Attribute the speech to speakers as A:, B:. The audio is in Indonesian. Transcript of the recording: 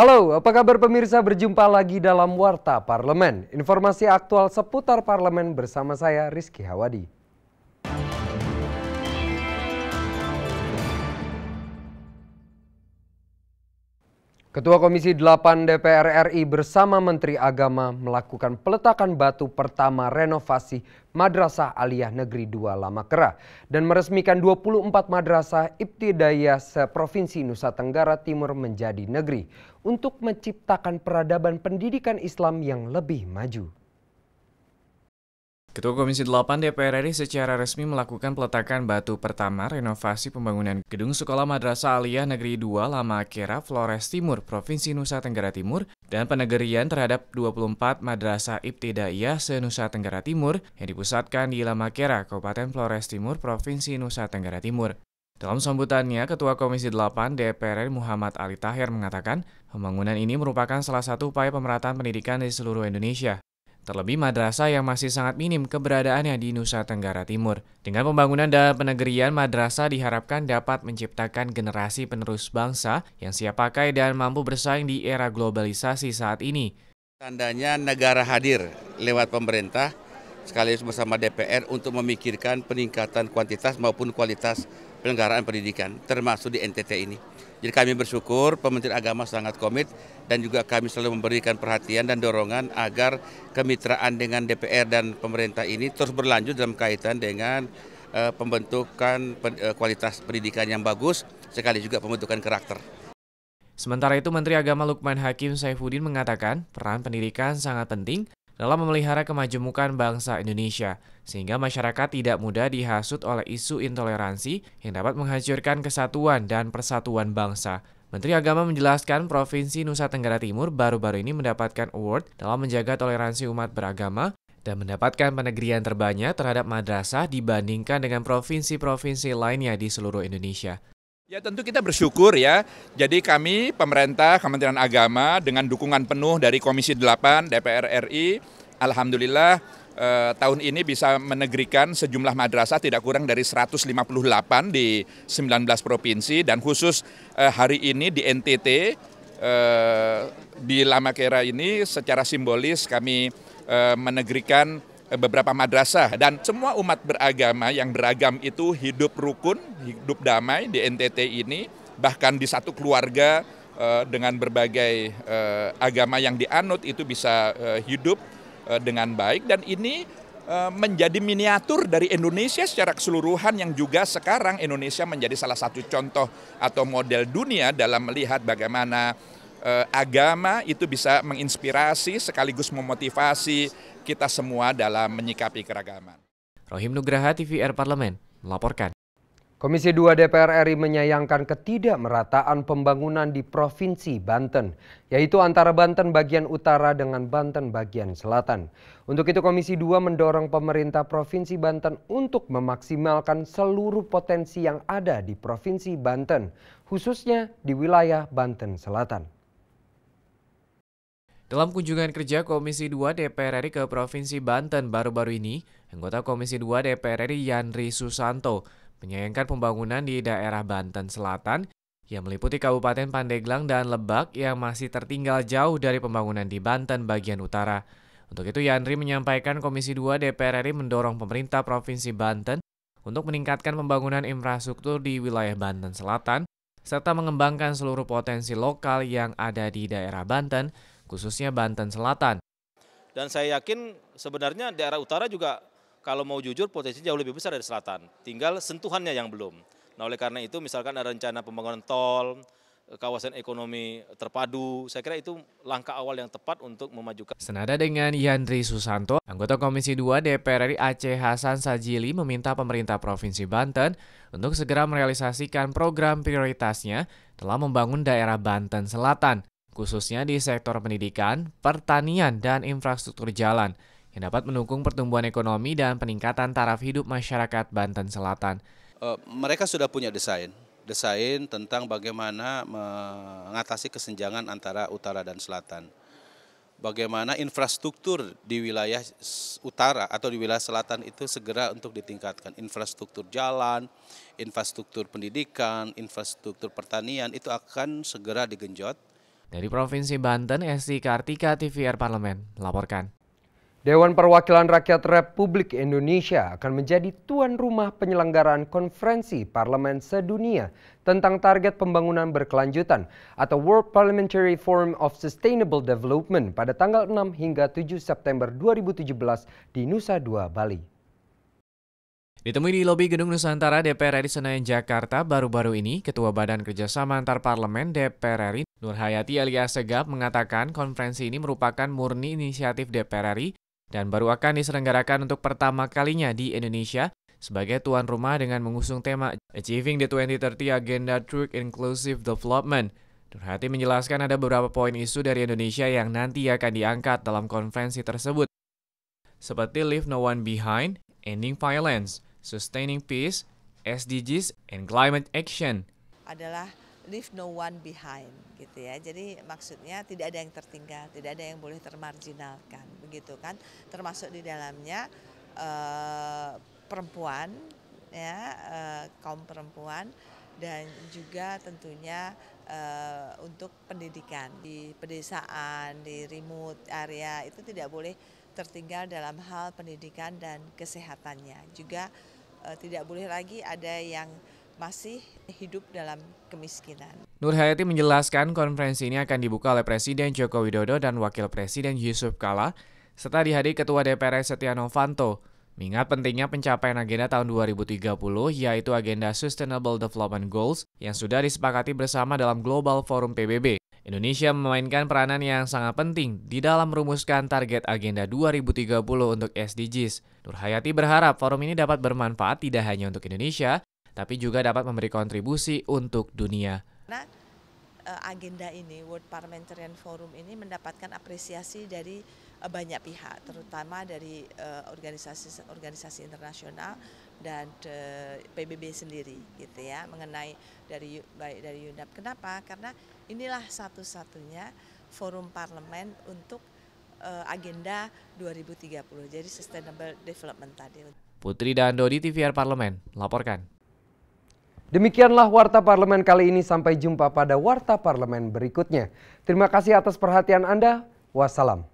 A: Halo, apa kabar pemirsa? Berjumpa lagi dalam Warta Parlemen. Informasi aktual seputar parlemen bersama saya Rizky Hawadi. Ketua Komisi 8 DPR RI bersama Menteri Agama melakukan peletakan batu pertama renovasi Madrasah Aliyah Negeri 2 Lamakera dan meresmikan 24 madrasah ibtidaiyah seprovinsi Nusa Tenggara Timur menjadi negeri untuk menciptakan peradaban pendidikan Islam yang lebih maju.
B: Ketua Komisi 8 DPR RI secara resmi melakukan peletakan batu pertama renovasi pembangunan gedung Sekolah Madrasah Aliyah Negeri 2 Lamakera, Flores Timur, Provinsi Nusa Tenggara Timur, dan penegerian terhadap 24 madrasah ibtidaiyah se-Nusa Tenggara Timur yang dipusatkan di Lamakera, Kabupaten Flores Timur, Provinsi Nusa Tenggara Timur. Dalam sambutannya, Ketua Komisi 8 DPR RI Muhammad Ali Tahir mengatakan, pembangunan ini merupakan salah satu upaya pemerataan pendidikan di seluruh Indonesia. Terlebih madrasah yang masih sangat minim keberadaannya di Nusa Tenggara Timur. Dengan pembangunan dan penegerian, madrasah diharapkan dapat menciptakan generasi penerus bangsa yang siap pakai dan mampu bersaing di era globalisasi saat ini.
C: Tandanya negara hadir lewat pemerintah sekaligus bersama DPR untuk memikirkan peningkatan kuantitas maupun kualitas penyelenggaraan pendidikan, termasuk di NTT ini. Jadi kami bersyukur Kementerian Agama sangat komit dan juga kami selalu memberikan perhatian dan dorongan agar kemitraan dengan DPR dan pemerintah ini terus berlanjut dalam kaitan dengan pembentukan kualitas pendidikan yang bagus, sekali juga pembentukan karakter.
B: Sementara itu, Menteri Agama Lukman Hakim Saifuddin mengatakan peran pendidikan sangat penting dalam memelihara kemajemukan bangsa Indonesia, sehingga masyarakat tidak mudah dihasut oleh isu intoleransi yang dapat menghancurkan kesatuan dan persatuan bangsa. Menteri Agama menjelaskan Provinsi Nusa Tenggara Timur baru-baru ini mendapatkan award dalam menjaga toleransi umat beragama dan mendapatkan penegerian terbanyak terhadap madrasah dibandingkan dengan provinsi-provinsi lainnya di seluruh Indonesia.
D: Ya tentu kita bersyukur ya, jadi kami pemerintah Kementerian Agama dengan dukungan penuh dari Komisi 8 DPR RI, Alhamdulillah tahun ini bisa menegerikan sejumlah madrasah tidak kurang dari 158 di 19 provinsi dan khusus hari ini di NTT, di Lamakera ini secara simbolis kami menegerikan beberapa madrasah dan semua umat beragama yang beragam itu hidup rukun, hidup damai di NTT ini, bahkan di satu keluarga dengan berbagai agama yang dianut itu bisa hidup dengan baik dan ini menjadi miniatur dari Indonesia secara keseluruhan yang juga sekarang Indonesia menjadi salah satu contoh atau model dunia dalam melihat bagaimana agama itu bisa menginspirasi sekaligus memotivasi kita semua dalam menyikapi keragaman.
B: Rohim Nugraha, TVR Parlemen, melaporkan.
A: Komisi 2 DPR RI menyayangkan ketidakmerataan pembangunan di Provinsi Banten, yaitu antara Banten bagian utara dengan Banten bagian selatan. Untuk itu Komisi 2 mendorong pemerintah Provinsi Banten untuk memaksimalkan seluruh potensi yang ada di Provinsi Banten, khususnya di wilayah Banten Selatan.
B: Dalam kunjungan kerja Komisi 2 DPR RI ke Provinsi Banten baru-baru ini, anggota Komisi 2 DPR RI Yandri Susanto menyayangkan pembangunan di daerah Banten Selatan yang meliputi Kabupaten Pandeglang dan Lebak yang masih tertinggal jauh dari pembangunan di Banten bagian utara. Untuk itu Yandri menyampaikan Komisi 2 DPR RI mendorong pemerintah Provinsi Banten untuk meningkatkan pembangunan infrastruktur di wilayah Banten Selatan serta mengembangkan seluruh potensi lokal yang ada di daerah Banten, khususnya Banten Selatan.
E: Dan saya yakin sebenarnya daerah utara juga kalau mau jujur potensi jauh lebih besar dari selatan. Tinggal sentuhannya yang belum. Nah oleh karena itu misalkan ada rencana pembangunan tol, kawasan ekonomi terpadu, saya kira itu langkah awal yang tepat untuk memajukan.
B: Senada dengan Yandri Susanto, anggota Komisi 2 DPR RI Aceh Hasan Sajili meminta pemerintah Provinsi Banten untuk segera merealisasikan program prioritasnya dalam membangun daerah Banten Selatan, khususnya di sektor pendidikan, pertanian, dan infrastruktur jalan, yang dapat mendukung pertumbuhan ekonomi dan peningkatan taraf hidup masyarakat Banten Selatan.
F: Mereka sudah punya desain tentang bagaimana mengatasi kesenjangan antara utara dan selatan. Bagaimana infrastruktur di wilayah utara atau di wilayah selatan itu segera untuk ditingkatkan. Infrastruktur jalan, infrastruktur pendidikan, infrastruktur pertanian itu akan segera digenjot.
B: Dari Provinsi Banten, Esti Kartika, TVR Parlemen, melaporkan.
A: Dewan Perwakilan Rakyat Republik Indonesia akan menjadi tuan rumah penyelenggaraan konferensi parlemen sedunia tentang target pembangunan berkelanjutan atau World Parliamentary Forum of Sustainable Development pada tanggal 6 hingga 7 September 2017 di Nusa Dua, Bali.
B: Ditemui di lobi Gedung Nusantara DPR RI Senayan, Jakarta baru-baru ini, Ketua Badan Kerjasama Antar Parlemen DPR RI Nur Hayati alias Segap mengatakan konferensi ini merupakan murni inisiatif DPR RI dan baru akan diselenggarakan untuk pertama kalinya di Indonesia sebagai tuan rumah dengan mengusung tema Achieving the 2030 Agenda Through Inclusive Development. Nur Hayati menjelaskan ada beberapa poin isu dari Indonesia yang nanti akan diangkat dalam konferensi tersebut, seperti Leave No One Behind, Ending Violence, Sustaining Peace, SDGs, and Climate Action.
G: Adalah leave no one behind gitu ya. Jadi maksudnya tidak ada yang tertinggal, tidak ada yang boleh termarginalkan begitu kan. Termasuk di dalamnya perempuan ya, kaum perempuan dan juga tentunya untuk pendidikan di pedesaan, di remote area itu tidak boleh tertinggal dalam hal pendidikan dan kesehatannya. Juga tidak boleh lagi ada yang masih hidup dalam kemiskinan.
B: Nur Hayati menjelaskan konferensi ini akan dibuka oleh Presiden Joko Widodo dan Wakil Presiden Yusuf Kala, serta dihadiri Ketua DPR Setia Novanto. Mengingat pentingnya pencapaian agenda tahun 2030, yaitu agenda Sustainable Development Goals yang sudah disepakati bersama dalam Global Forum PBB. Indonesia memainkan peranan yang sangat penting di dalam merumuskan target agenda 2030 untuk SDGs. Nur Hayati berharap forum ini dapat bermanfaat tidak hanya untuk Indonesia, tapi juga dapat memberi kontribusi untuk dunia.
G: Karena agenda ini, World Parliamentarian Forum ini mendapatkan apresiasi dari banyak pihak, terutama dari organisasi internasional dan PBB sendiri, gitu ya, mengenai baik dari UNDAP. Kenapa? Karena inilah satu-satunya forum parlemen untuk agenda 2030, jadi Sustainable Development tadi.
B: Putri dan Dodi, TVR Parlemen, laporkan.
A: Demikianlah Warta Parlemen kali ini, sampai jumpa pada Warta Parlemen berikutnya. Terima kasih atas perhatian Anda. Wassalam.